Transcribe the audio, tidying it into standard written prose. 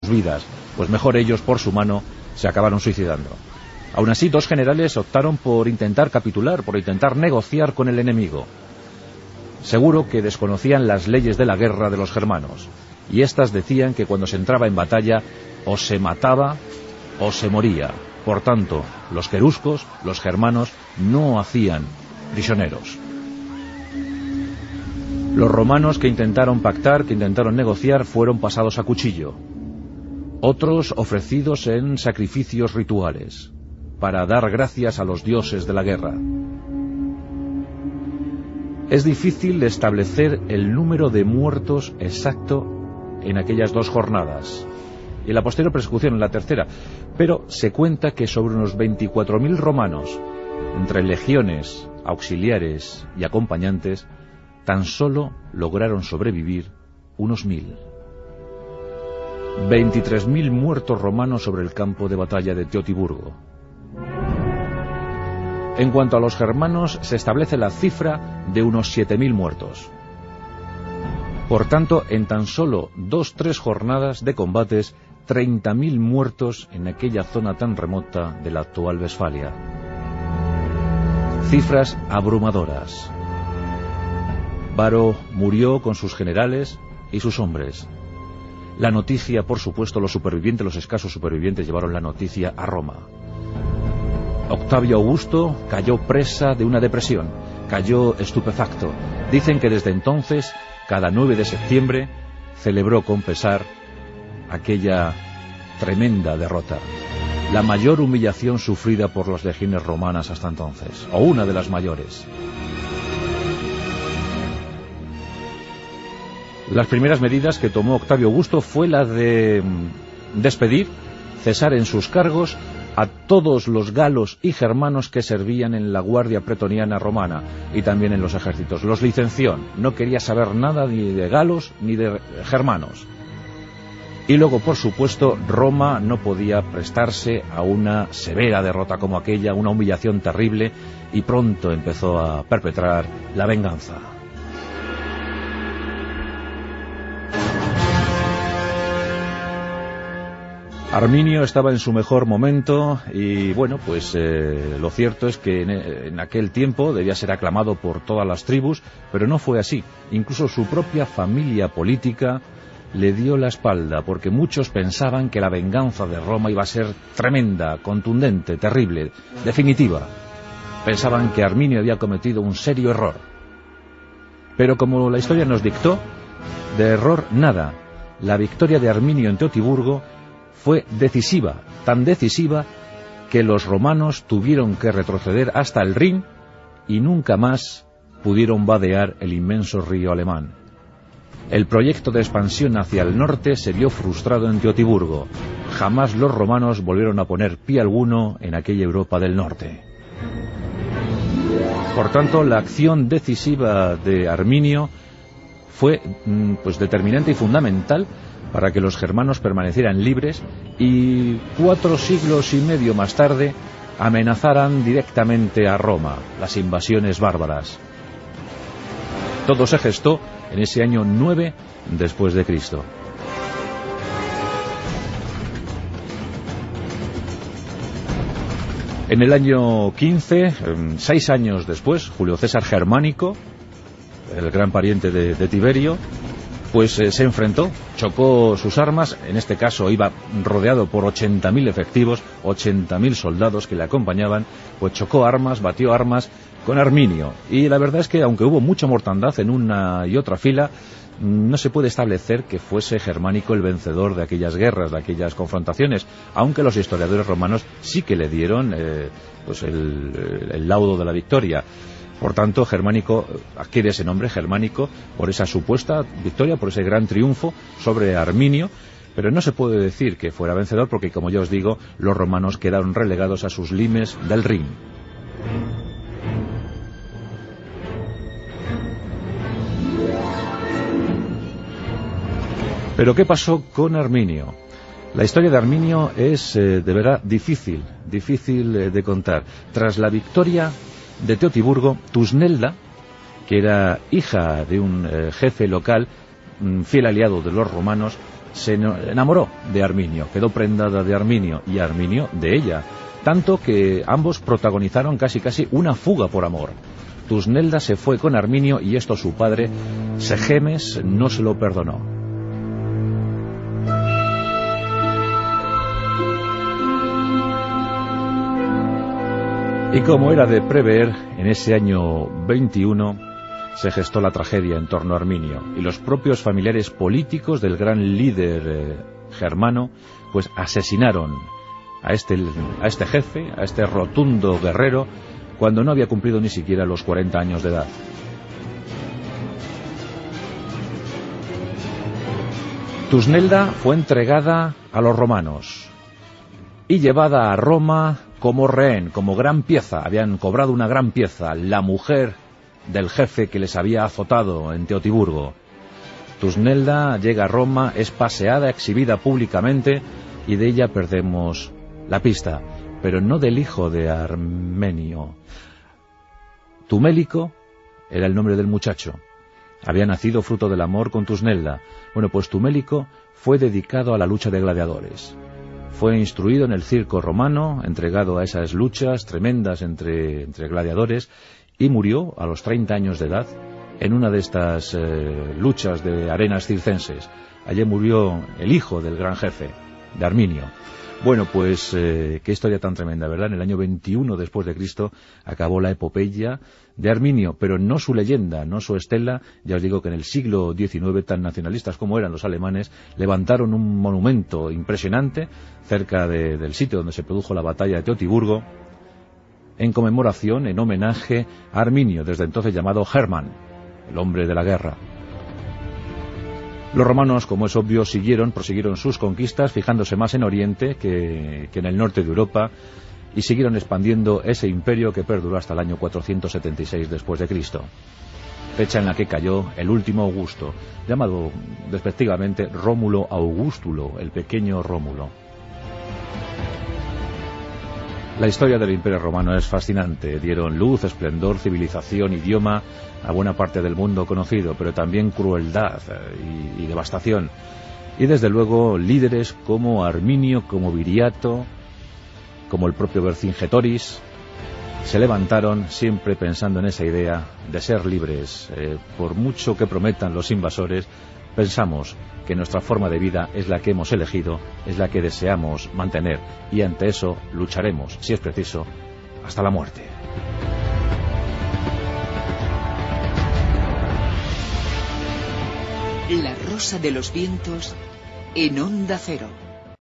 vidas, pues mejor ellos por su mano se acabaron suicidando. Aún así, 2 generales optaron por intentar capitular, por intentar negociar con el enemigo. Seguro que desconocían las leyes de la guerra de los germanos, y éstas decían que cuando se entraba en batalla o se mataba o se moría. Por tanto, los queruscos, los germanos, no hacían prisioneros. Los romanos que intentaron pactar, que intentaron negociar, fueron pasados a cuchillo. Otros ofrecidos en sacrificios rituales, para dar gracias a los dioses de la guerra. Es difícil establecer el número de muertos exacto en aquellas 2 jornadas, y en la posterior persecución, en la tercera, pero se cuenta que sobre unos 24.000 romanos, entre legiones, auxiliares y acompañantes, tan solo lograron sobrevivir unos 1.000. 23.000 muertos romanos sobre el campo de batalla de Teotiburgo. En cuanto a los germanos, se establece la cifra de unos 7.000 muertos. Por tanto, en tan solo 2-3 jornadas de combates, 30.000 muertos en aquella zona tan remota de la actual Westfalia. Cifras abrumadoras. Varo murió con sus generales y sus hombres. La noticia, por supuesto, los supervivientes, los escasos supervivientes, llevaron la noticia a Roma. Octavio Augusto cayó presa de una depresión, cayó estupefacto. Dicen que desde entonces, cada 9 de septiembre, celebró con pesar aquella tremenda derrota. La mayor humillación sufrida por las legiones romanas hasta entonces, o una de las mayores. Las primeras medidas que tomó Octavio Augusto fue la de despedir, cesar en sus cargos a todos los galos y germanos que servían en la guardia pretoniana romana y también en los ejércitos. Los licenció, no quería saber nada ni de galos ni de germanos. Y luego, por supuesto, Roma no podía prestarse a una severa derrota como aquella, una humillación terrible, y pronto empezó a perpetrar la venganza. Arminio estaba en su mejor momento y bueno, pues lo cierto es que en aquel tiempo debía ser aclamado por todas las tribus, pero no fue así. Incluso su propia familia política le dio la espalda, porque muchos pensaban que la venganza de Roma iba a ser tremenda, contundente, terrible, definitiva. Pensaban que Arminio había cometido un serio error. Pero como la historia nos dictó, de error nada. La victoria de Arminio en Teotiburgo fue decisiva, tan decisiva que los romanos tuvieron que retroceder hasta el Rin y nunca más pudieron vadear el inmenso río alemán. El proyecto de expansión hacia el norte se vio frustrado en Teotiburgo. Jamás los romanos volvieron a poner pie alguno en aquella Europa del norte. Por tanto, la acción decisiva de Arminio fue determinante y fundamental para que los germanos permanecieran libres y 4 siglos y medio más tarde amenazaran directamente a Roma, las invasiones bárbaras. Todo se gestó en ese año 9 después de Cristo. En el año 15, 6 años después, Julio César Germánico, el gran pariente de Tiberio, pues se enfrentó, chocó sus armas, en este caso iba rodeado por 80.000 efectivos, 80.000 soldados que le acompañaban, pues chocó armas, batió armas con Arminio. Y la verdad es que aunque hubo mucha mortandad en una y otra fila, no se puede establecer que fuese Germánico el vencedor de aquellas guerras, de aquellas confrontaciones, aunque los historiadores romanos sí que le dieron el laudo de la victoria. Por tanto, Germánico adquiere ese nombre, Germánico, por esa supuesta victoria, por ese gran triunfo sobre Arminio, pero no se puede decir que fuera vencedor porque, como ya os digo, los romanos quedaron relegados a sus limes del Rin. Pero ¿qué pasó con Arminio? La historia de Arminio es, de verdad, difícil de contar. Tras la victoria de Teotiburgo, Tusnelda, que era hija de un jefe local, fiel aliado de los romanos, se enamoró de Arminio, quedó prendada de Arminio y Arminio de ella, tanto que ambos protagonizaron casi una fuga por amor. Tusnelda se fue con Arminio y esto su padre, Segemes, no se lo perdonó. Y como era de prever, en ese año 21 se gestó la tragedia en torno a Arminio, y los propios familiares políticos del gran líder germano pues asesinaron a este jefe, a este rotundo guerrero, cuando no había cumplido ni siquiera los 40 años de edad. Tusnelda fue entregada a los romanos y llevada a Roma como rehén, como gran pieza. Habían cobrado una gran pieza, la mujer del jefe que les había azotado en Teotiburgo. Tusnelda llega a Roma, es paseada, exhibida públicamente, y de ella perdemos la pista, pero no del hijo de Arminio. Tumélico era el nombre del muchacho. Había nacido fruto del amor con Tusnelda. Bueno, pues Tumélico fue dedicado a la lucha de gladiadores. Fue instruido en el circo romano, entregado a esas luchas tremendas entre gladiadores, y murió a los 30 años de edad en una de estas luchas de arenas circenses. Allí murió el hijo del gran jefe, de Arminio. Bueno, pues qué historia tan tremenda, ¿verdad? En el año 21 después de Cristo acabó la epopeya de Arminio, pero no su leyenda, no su estela. Ya os digo que en el siglo XIX, tan nacionalistas como eran los alemanes, levantaron un monumento impresionante cerca del sitio donde se produjo la batalla de Teotiburgo, en conmemoración, en homenaje a Arminio, desde entonces llamado Hermann, el hombre de la guerra. Los romanos, como es obvio, prosiguieron sus conquistas, fijándose más en Oriente que en el norte de Europa, y siguieron expandiendo ese imperio que perduró hasta el año 476 después de Cristo, fecha en la que cayó el último Augusto, llamado despectivamente Rómulo Augustulo, el pequeño Rómulo. La historia del Imperio Romano es fascinante. Dieron luz, esplendor, civilización, idioma a buena parte del mundo conocido, pero también crueldad y devastación. Y desde luego líderes como Arminio, como Viriato, como el propio Vercingetorix, se levantaron siempre pensando en esa idea de ser libres. Por mucho que prometan los invasores, pensamos que nuestra forma de vida es la que hemos elegido, es la que deseamos mantener, y ante eso lucharemos, si es preciso, hasta la muerte. La rosa de los vientos en Onda Cero.